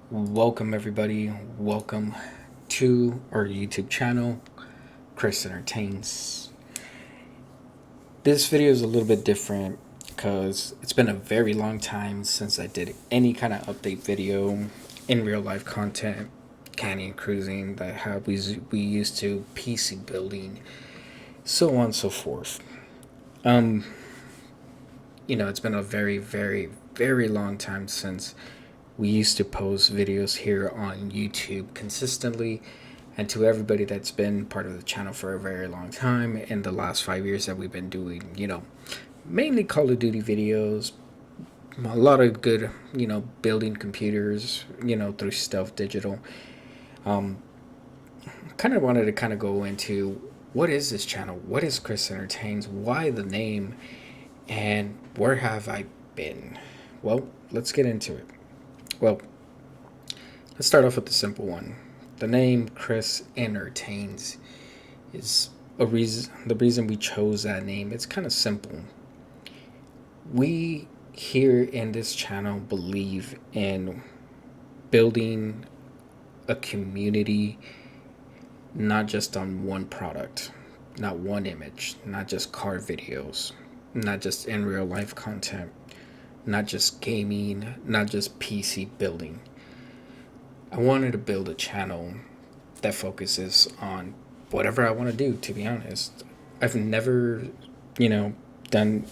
Welcome, everybody. Welcome to our YouTube channel, Cris Entertains. This video is a little bit different because it's been a very long time since I did any kind of update video in real life content, canyon cruising, that how we used to PC building, so on and so forth. Um, it's been a very, very, very long time since we used to post videos here on YouTube consistently. And to everybody that's been part of the channel for a very long time, in the last 5 years that we've been doing, mainly Call of Duty videos, a lot of good, building computers, through Stealth Digital. Um, kind of wanted to kind of go into what is this channel? What is Cris Entertains? Why the name? And where have I been? Well, let's get into it. Well, let's start off with the simple one. The name Cris Entertains is a reason. The reason we chose that name, it's kind of simple. We here in this channel believe in building a community, not just on one product, not one image, not just car videos, not just in real life content, not just gaming, not just PC building. I wanted to build a channel that focuses on whatever I want to do, to be honest. I've never, done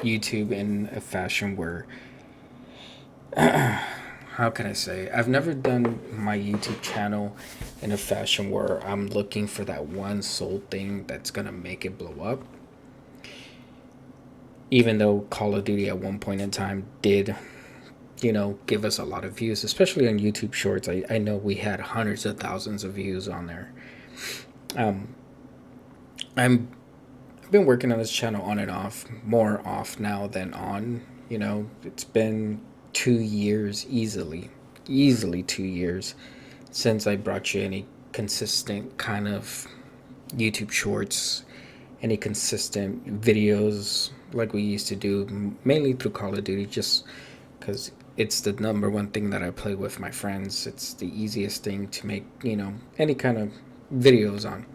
YouTube in a fashion where, how can I say? I've never done my YouTube channel in a fashion where I'm looking for that one sole thing that's going to make it blow up. Even though Call of Duty at one point in time did, give us a lot of views, especially on YouTube Shorts. I know we had hundreds of thousands of views on there. Um, I've been working on this channel on and off, more off now than on. It's been 2 years easily 2 years since I brought you any consistent kind of YouTube Shorts, any consistent videos like we used to do, mainly through Call of Duty, just because it's the number one thing that I play with my friends. It's the easiest thing to make, any kind of videos on.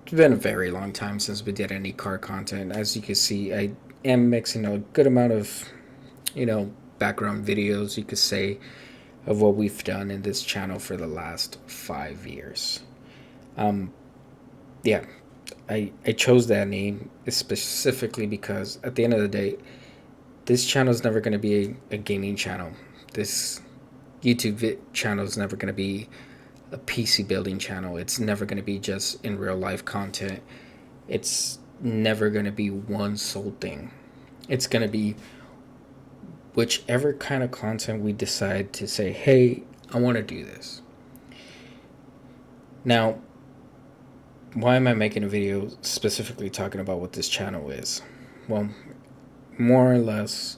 It's been a very long time since we did any car content. As you can see, I am mixing a good amount of, background videos, you could say, of what we've done in this channel for the last 5 years. Yeah, I chose that name specifically because at the end of the day, this channel is never going to be a gaming channel. This channel is never going to be a PC building channel. It's never going to be just in real life content. It's never going to be one sole thing. It's going to be whichever kind of content we decide to say, hey, I want to do this. Now, why am I making a video specifically talking about what this channel is? Well, more or less,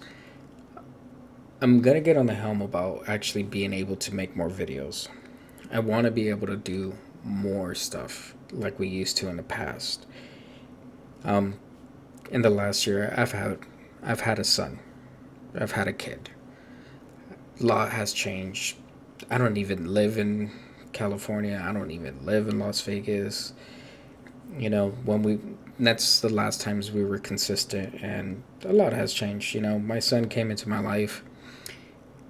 I'm going to get on the helm about actually being able to make more videos. I want to be able to do more stuff like we used to in the past. In the last year, I've had a son. I've had a kid. A lot has changed. I don't even live in California. I don't even live in Las Vegas. That's the last times we were consistent, and a lot has changed. My son came into my life,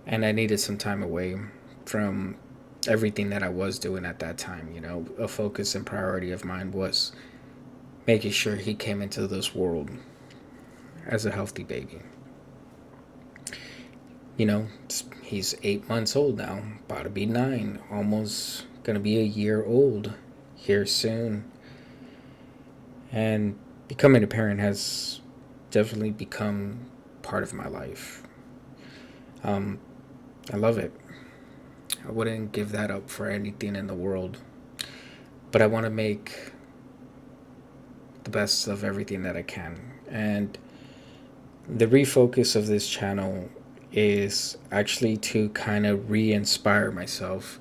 and I needed some time away from everything that I was doing at that time. A focus and priority of mine was making sure he came into this world as a healthy baby. He's 8 months old now, about to be 9, almost gonna be a year old here soon. And becoming a parent has definitely become part of my life. I love it. I wouldn't give that up for anything in the world. But I want to make the best of everything that I can. And the refocus of this channel is actually to kind of re-inspire myself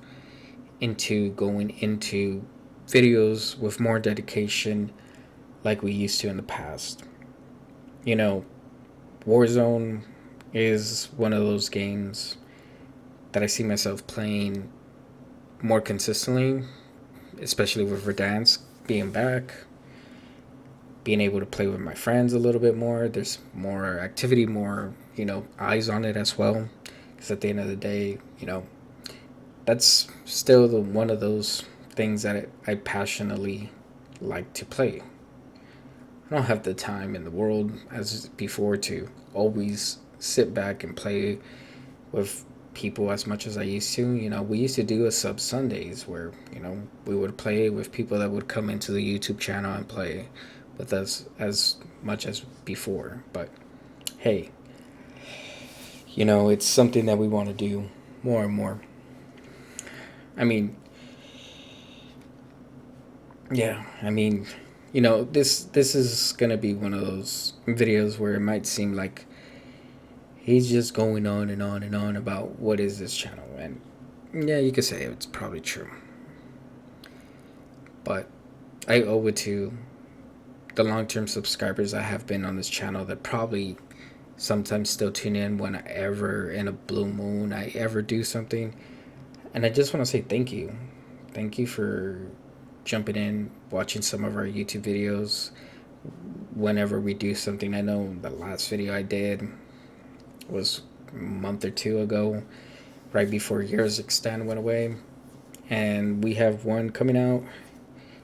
into going into videos with more dedication like we used to in the past. Warzone is one of those games that I see myself playing more consistently, especially with Verdansk being back, being able to play with my friends a little bit more. There's more activity, more, eyes on it as well. Because at the end of the day, that's still one of those things that I passionately like to play. I don't have the time in the world as before to always sit back and play with people as much as I used to. We used to do a sub Sundays where, we would play with people that would come into the YouTube channel and play with us as much as before. But hey, it's something that we want to do more and more. I mean, yeah, this is gonna be one of those videos where it might seem like he's just going on and on and on about what is this channel, and yeah, you could say it's probably true, but I owe it to the long-term subscribers I have been on this channel that probably sometimes still tune in whenever in a blue moon I ever do something. And I just want to say thank you. Thank you for jumping in, watching some of our YouTube videos whenever we do something. I know the last video I did was a month or two ago, right before Years Extend went away. And we have one coming out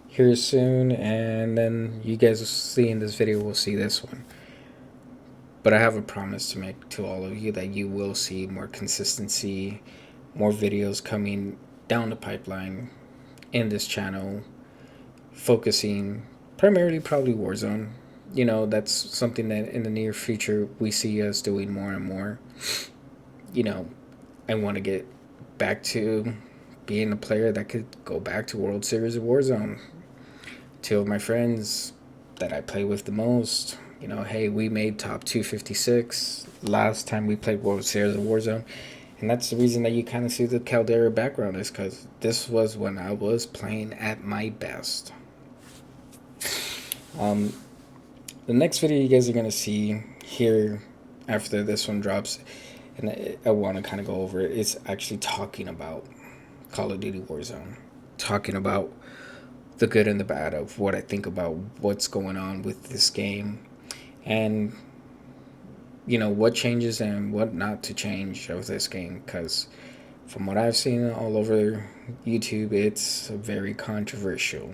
here soon, and then you guys will see in this video will see this one. But I have a promise to make to all of you that you will see more consistency, more videos coming down the pipeline in this channel, focusing primarily probably Warzone. That's something that in the near future we see us doing more and more. I want to get back to being a player that could go back to World Series of Warzone. Two of my friends that I play with the most, hey, we made top 256 last time we played World Series of Warzone. And that's the reason that you kind of see the Caldera background, is because this was when I was playing at my best. The next video you guys are going to see here after this one drops, and I want to kind of go over it, is actually talking about Call of Duty Warzone. Talking about the good and the bad of what I think about what's going on with this game, and what changes and what not to change of this game, because from what I've seen all over YouTube, it's very controversial.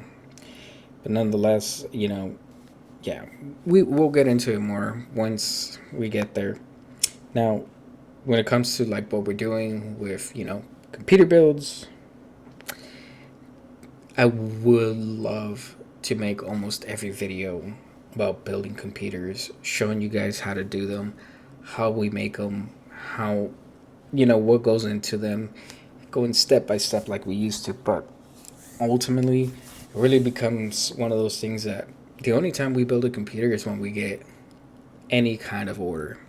But nonetheless, yeah, we'll get into it more once we get there. Now, when it comes to like what we're doing with computer builds, I would love to make almost every video about building computers, showing you guys how to do them, how we make them, how, what goes into them, going step by step like we used to. But ultimately, it really becomes one of those things that the only time we build a computer is when we get any kind of order.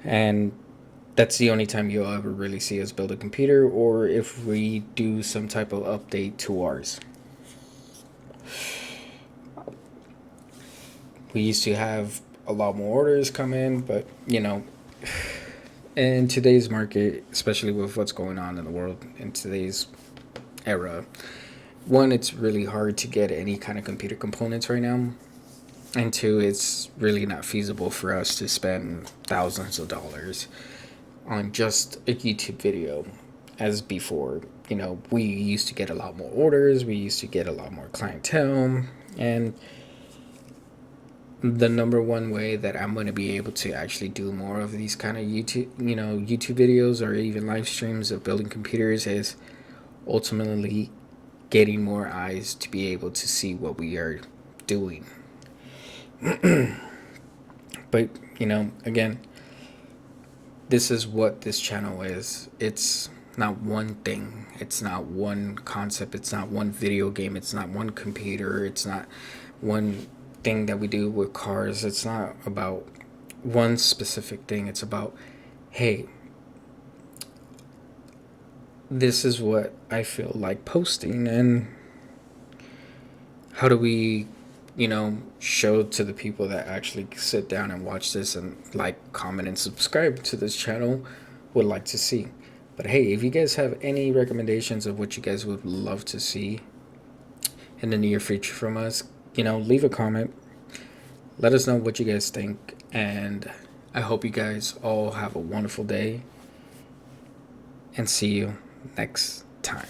And that's the only time you'll ever really see us build a computer, or if we do some type of update to ours. We used to have a lot more orders come in, but in today's market, especially with what's going on in the world in today's era, one, it's really hard to get any kind of computer components right now, and two, it's really not feasible for us to spend thousands of dollars on just a YouTube video as before. We used to get a lot more orders, we used to get a lot more clientele, and the number one way that I'm going to be able to actually do more of these kind of YouTube videos or even live streams of building computers is ultimately getting more eyes to be able to see what we are doing. But again, this is what this channel is. It's not one thing, it's not one concept, it's not one video game, it's not one computer, it's not one thing that we do with cars. It's not about one specific thing. It's about, hey, this is what I feel like posting, and how do we show to the people that actually sit down and watch this and like, comment, and subscribe to this channel would like to see. But hey, if you guys have any recommendations of what you guys would love to see in the near future from us, leave a comment. Let us know what you guys think. And I hope you guys all have a wonderful day. And see you next time.